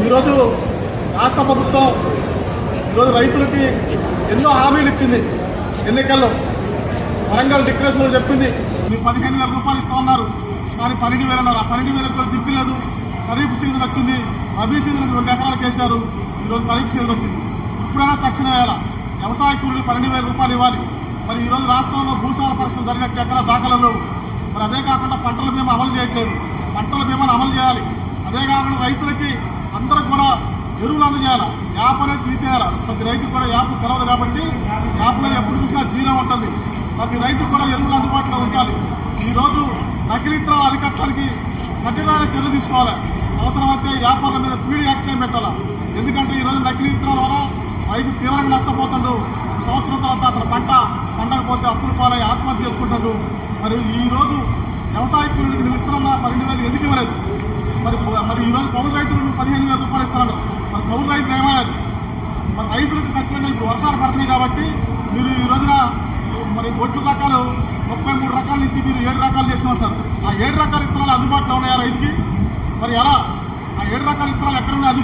ఈరోజు రాష్ట్ర ప్రభుత్వం ఈరోజు రైతులకి ఎన్నో హామీలు ఇచ్చింది. ఎన్నికల్లో వరంగల్ డిక్లరేషన్లో చెప్పింది మీరు 15,000 రూపాయలు ఇస్తూ ఉన్నారు, కానీ 12,000 అన్నారు. ఆ 12,000 కూడా తిప్పలేదు. ఖరీఫ్ సీజన్ వచ్చింది, రబీ సీజన్ 2 ఎకరాలకు వేశారు. ఈరోజు ఖరీఫ్ సీజన్ వచ్చింది. ఇప్పుడైనా తక్షణ వేయాలా వ్యవసాయ కూలీలు 12,000 రూపాయలు ఇవ్వాలి. మరి ఈరోజు రాష్ట్రంలో భూసార పరీక్షలు జరిగినట్టు ఎక్కడ దాఖలు లేవు. మరి అదే కాకుండా పంటల బీమా అమలు చేయట్లేదు. పంటల బీమాను అమలు చేయాలి. అదే కాకుండా రైతులకి అందరికి కూడా ఎరువులు అందజేయాలి. యాప్ అనేది తీసేయాలి. ప్రతి రైతుకు కూడా యాప్ తెలవదు కాబట్టి యాప్లో ఎప్పుడు చూసినా జీరో ఉంటుంది. ప్రతి రైతుకు కూడా ఎరువులు అందుబాటులో ఉంచాలి. ఈరోజు నకిలీ విత్తనాలు అరికట్టడానికి కఠినమైన చర్యలు తీసుకోవాలి. అవసరమైతే వ్యాపారుల మీద పీడీ యాక్ట్ పెట్టాలి. ఎందుకంటే ఈరోజు నకిలీ విత్తనాల వల్ల రైతు తీవ్రంగా నష్టపోతాడు. సంవత్సరం తర్వాత అతను పండకపోతే అప్పులు పాలై ఆత్మహత్య చేసుకుంటాడు. మరి ఈరోజు వ్యవసాయ కూలీలకు నువ్వు ఇస్తున్నా 12,000 ఎందుకు ఇవ్వలేదు? మరి ఈరోజు కౌలు రైతులు 15,000 రూపాయలు ఇస్తున్నాడు. మరి కౌలు రైతులు ఏమయ్యారు? మరి రైతులకు ఖచ్చితంగా ఇప్పుడు వర్షాలు పడుతున్నాయి కాబట్టి మీరు ఈ రోజున మరి ఒడ్లు రకాలు 33 రకాల నుంచి మీరు 7 రకాలు చేస్తున్నారు. ఆ 7 రకాల విత్తనాలు అందుబాటులో ఉన్నాయా రైతుకి? మరి ఎలా ఆ 7 రకాల విత్తనాలు ఎక్కడ ఉన్నాయి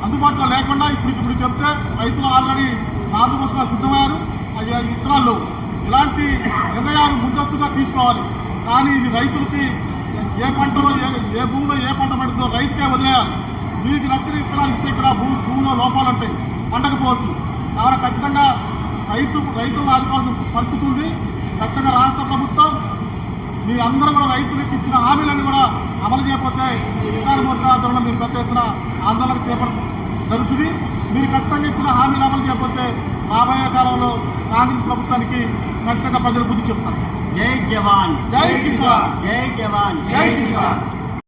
అందుబాటులో లేకుండా ఇప్పుడు చెప్తే రైతులు ఆల్రెడీ నాలుగు కోసం సిద్ధమయ్యారు. అది విత్తనాల్లో ఇలాంటి నిర్ణయాలు ముందస్తుగా తీసుకోవాలి. కానీ ఇది రైతులకి ఏ పంటలో ఏ భూమిలో ఏ పంట పడుతుందో రైతుకే వదిలేయాలి. మీకు నచ్చిన విత్తనాలు ఇస్తే ఇక్కడ భూమిలో లోపాలు ఉంటాయి, పండకపోవచ్చు. కాబట్టి ఖచ్చితంగా రైతులను ఆదుకోవాల్సిన పరిస్థితి ఉంది. ఖచ్చితంగా రాష్ట్ర ప్రభుత్వం మీ అందరూ కూడా రైతులకు ఇచ్చిన హామీలను కూడా అమలు చేయకపోతే కిసాన్ మోర్చా ఆందోళన మీరు పెద్ద ఎత్తున ఆందోళన చేపట్టడం జరుగుతుంది. మీరు ఖచ్చితంగా ఇచ్చిన హామీలు అమలు చేయకపోతే రాబోయే కాలంలో కాంగ్రెస్ ప్రభుత్వానికి ఖచ్చితంగా ప్రజలు బుద్ధి చెప్తారు. జై జవాన్, జై కిసాన్, జై జవాన్, జై కిసాన్.